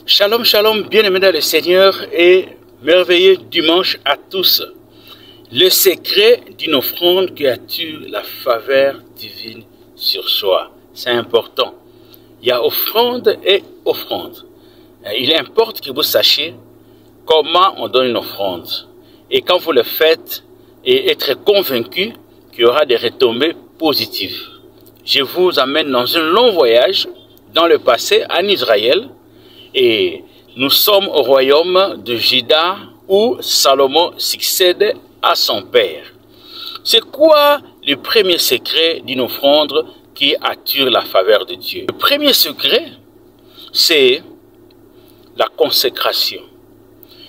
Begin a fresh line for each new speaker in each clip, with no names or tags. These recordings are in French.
Shalom, shalom, bien-aimés dans le Seigneur et merveilleux dimanche à tous. Le secret d'une offrande qui attire la faveur divine sur soi, c'est important. Il y a offrande et offrande. Il importe que vous sachiez comment on donne une offrande. Et quand vous le faites, et être convaincu qu'il y aura des retombées positives. Je vous amène dans un long voyage dans le passé en Israël. Et nous sommes au royaume de Juda où Salomon succède à son père. C'est quoi le premier secret d'une offrande qui attire la faveur de Dieu? Le premier secret, c'est la consécration.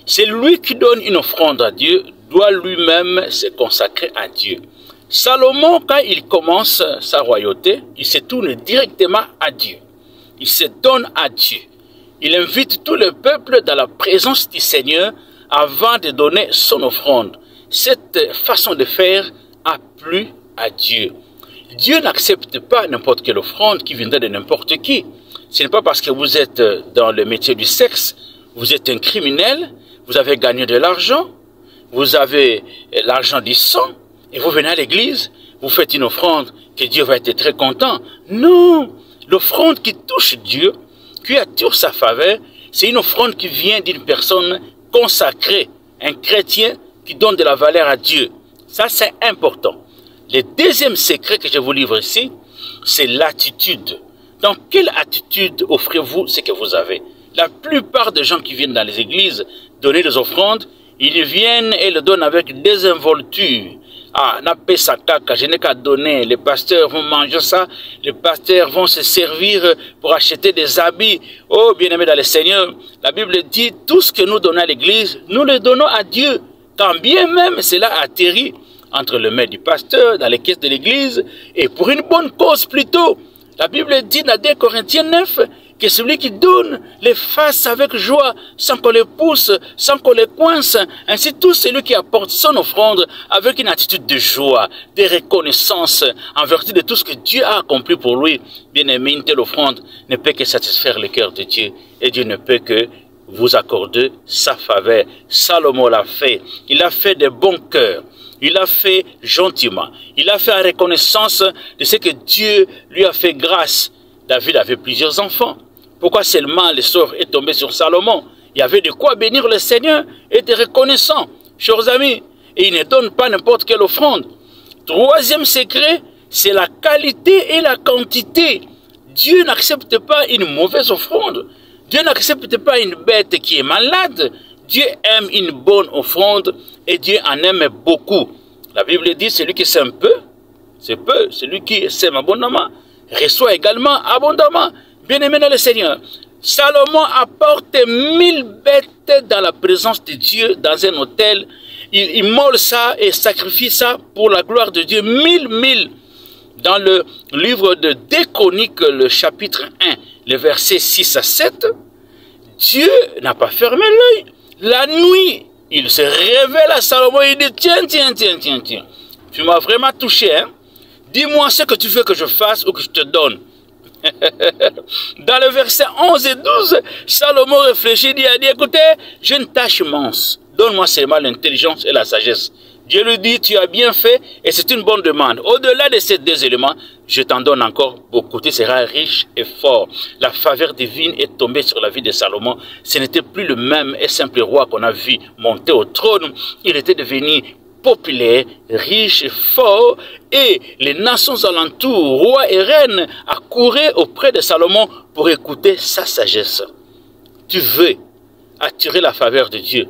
C'est lui qui donne une offrande à Dieu, doit lui-même se consacrer à Dieu. Salomon, quand il commence sa royauté, il se tourne directement à Dieu. Il se donne à Dieu. Il invite tout le peuple dans la présence du Seigneur avant de donner son offrande. Cette façon de faire a plu à Dieu. Dieu n'accepte pas n'importe quelle offrande qui viendrait de n'importe qui. Ce n'est pas parce que vous êtes dans le métier du sexe, vous êtes un criminel, vous avez gagné de l'argent, vous avez l'argent du sang, et vous venez à l'église, vous faites une offrande que Dieu va être très content. Non, l'offrande qui touche Dieu, qui attire sa faveur, c'est une offrande qui vient d'une personne consacrée, un chrétien qui donne de la valeur à Dieu. Ça, c'est important. Le deuxième secret que je vous livre ici, c'est l'attitude. Dans quelle attitude offrez-vous ce que vous avez? La plupart des gens qui viennent dans les églises donner des offrandes, ils viennent et le donnent avec désinvolture. Ah, n'a pas ça caca, je n'ai qu'à donner, les pasteurs vont manger ça, les pasteurs vont se servir pour acheter des habits. Oh, bien-aimés dans le Seigneur, la Bible dit, tout ce que nous donnons à l'église, nous le donnons à Dieu. Quand bien même cela atterrit entre les mains du pasteur, dans les caisses de l'église, et pour une bonne cause plutôt. La Bible dit dans 2 Corinthiens 9, que celui qui donne les fasse avec joie, sans qu'on les pousse, sans qu'on les coince. Ainsi, tout celui qui apporte son offrande avec une attitude de joie, de reconnaissance, en vertu de tout ce que Dieu a accompli pour lui. Bien aimé, une telle offrande ne peut que satisfaire le cœur de Dieu. Et Dieu ne peut que vous accorder sa faveur. Salomon l'a fait. Il a fait de bon cœur. Il l'a fait gentiment. Il l'a fait en reconnaissance de ce que Dieu lui a fait grâce. David avait plusieurs enfants. Pourquoi seulement le sort est tombé sur Salomon? Il y avait de quoi bénir le Seigneur et de reconnaissant, chers amis. Et il ne donne pas n'importe quelle offrande. Troisième secret, c'est la qualité et la quantité. Dieu n'accepte pas une mauvaise offrande. Dieu n'accepte pas une bête qui est malade. Dieu aime une bonne offrande et Dieu en aime beaucoup. La Bible dit, celui qui sème peu, c'est peu. Celui qui sème abondamment, reçoit également abondamment. Bien-aimé dans le Seigneur, Salomon apporte 1000 bêtes dans la présence de Dieu, dans un autel. Il immole ça et sacrifie ça pour la gloire de Dieu. 1000. Dans le livre de 2 Chroniques, le chapitre 1, les versets 6 à 7, Dieu n'a pas fermé l'œil. La nuit, il se révèle à Salomon et il dit, tiens, tu m'as vraiment touché, hein? Dis-moi ce que tu veux que je fasse ou que je te donne. Dans le verset 11 et 12, Salomon réfléchit, dit, écoutez, j'ai une tâche immense. Donne-moi seulement l'intelligence et la sagesse. Dieu lui dit, tu as bien fait et c'est une bonne demande. Au-delà de ces deux éléments, je t'en donne encore beaucoup. Tu seras riche et fort. La faveur divine est tombée sur la vie de Salomon. Ce n'était plus le même et simple roi qu'on a vu monter au trône. Il était devenu populaire, riche et fort, et les nations alentours, rois et reines, accouraient auprès de Salomon pour écouter sa sagesse. Tu veux attirer la faveur de Dieu,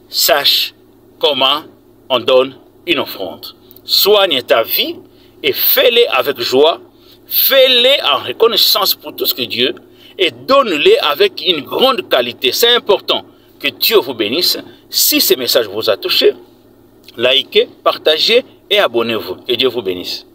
sache comment on donne une offrande. Soigne ta vie et fais-le avec joie, fais-le en reconnaissance pour tout ce que Dieu, et donne-le avec une grande qualité. C'est important que Dieu vous bénisse. Si ce message vous a touché, likez, partagez et abonnez-vous. Que Dieu vous bénisse.